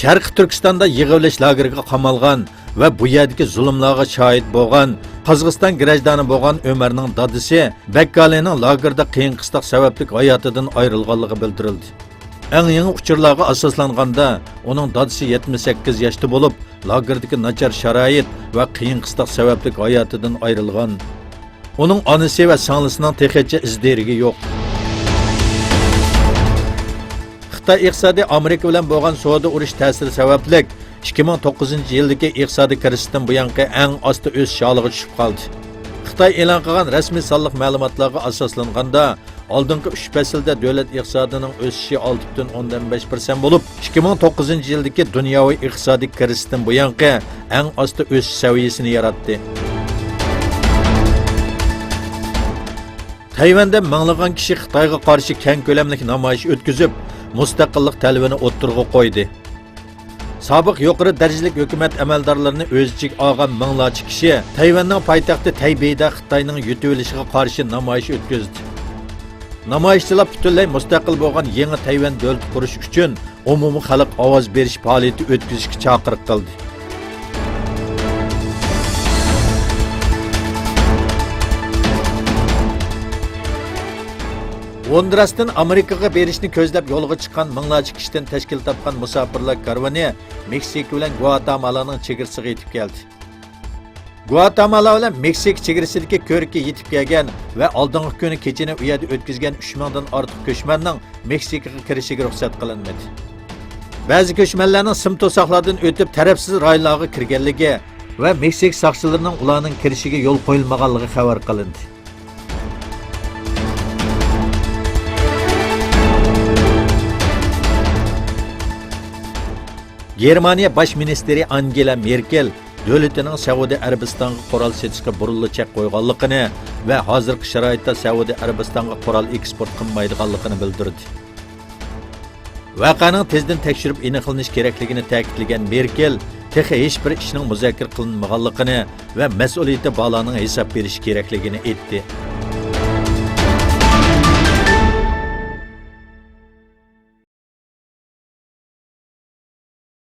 Sharqi Turkistonda yig'ilish lageriga qamalgan va bu yerdagi zulmlarga shohid bo'lgan Qozog'iston grajdani bo'lgan Ömerning dadisi Bakkalining lagerda qiyin qistoq sababli hayotidan ayrilganligi bildirildi. Eng yangi uchurlarga asoslanganda uning dadisi 78 yoshda bo'lib, lagerdagi nachar sharoit va qiyin qistoq sababli hayotidan ayrilgan. Uning onasi va singlisining texnicha izderigi yo'q. Xitoy iqtisodiy Amerika bilan bo'lgan savdo urush ta'siri sababli 2009-yildagi iqtisodiy krizisdan buyangi eng osti o'sish holiga tushib qoldi. Xitoy e'lon qilgan rasmiy sonliq ma'lumotlarga asoslanganda, oldingi 3 faslda davlat iqtisodining o'sishi 6.5% bo'lib, 2009-yildagi dunyoviy iqtisodiy krizisdan buyangi eng osti o'sish saviyasini yaratdi. Tayvanda minglagan kishi Xitoyga qarshi keng ko'lamli namoyish o'tkazib, mustaqillik talabini o'ttirg'a qo'ydi. Sobiq yuqori darajalik hukumat amaldorlarini o'z ichiga olgan minglarcha kishi Tayvanning poytaxti Taybeyda Xitoyning yutib olishiga qarshi namoyish o'tkazdi. Namoyishchilar butunlay mustaqil bo'lgan yangi Tayvan davlat qurish uchun umumiy xalq ovoz berish faoliyati o'tkazishga chaqiriq qildi. Hondurasdan Amerikaga berishni ko'zlab yo'lga chiqqan minglarcha kishidan tashkil topgan musofirlar karvoni Meksika bilan Guatemalaning chegarasiga yetib keldi. Guatemala bilan Meksika chegarasidagi ko'rikka yetib kelgan va oldingi kuni kechani u yerda o'tkazgan 3000 dan ortiq ko'chmanning Meksikaga kirishiga ruxsat qilinmadi. Ba'zi ko'chmanlarning sim to'soqlardan o'tib tarafsiz rayonlarga kirganligi va Meksika soqchilarining ularning kirishiga yo'l qo'yilmaganligi xabar qilindi. Germaniya bosh ministri Angela Merkel davlatining Saudiya Arabistonga qurol sotishga burilishga qo'yganligini va hozirgi sharoitda Saudiya Arabistonga qurol eksport qilmaydiganligini bildirdi. Voqeaning tezdan tekshirib aniqlanish kerakligini ta'kidlagan Merkel, texi hech bir ishning muzokara qilinmaganligini va mas'uliyati bolaning hisob berish kerakligini aytdi.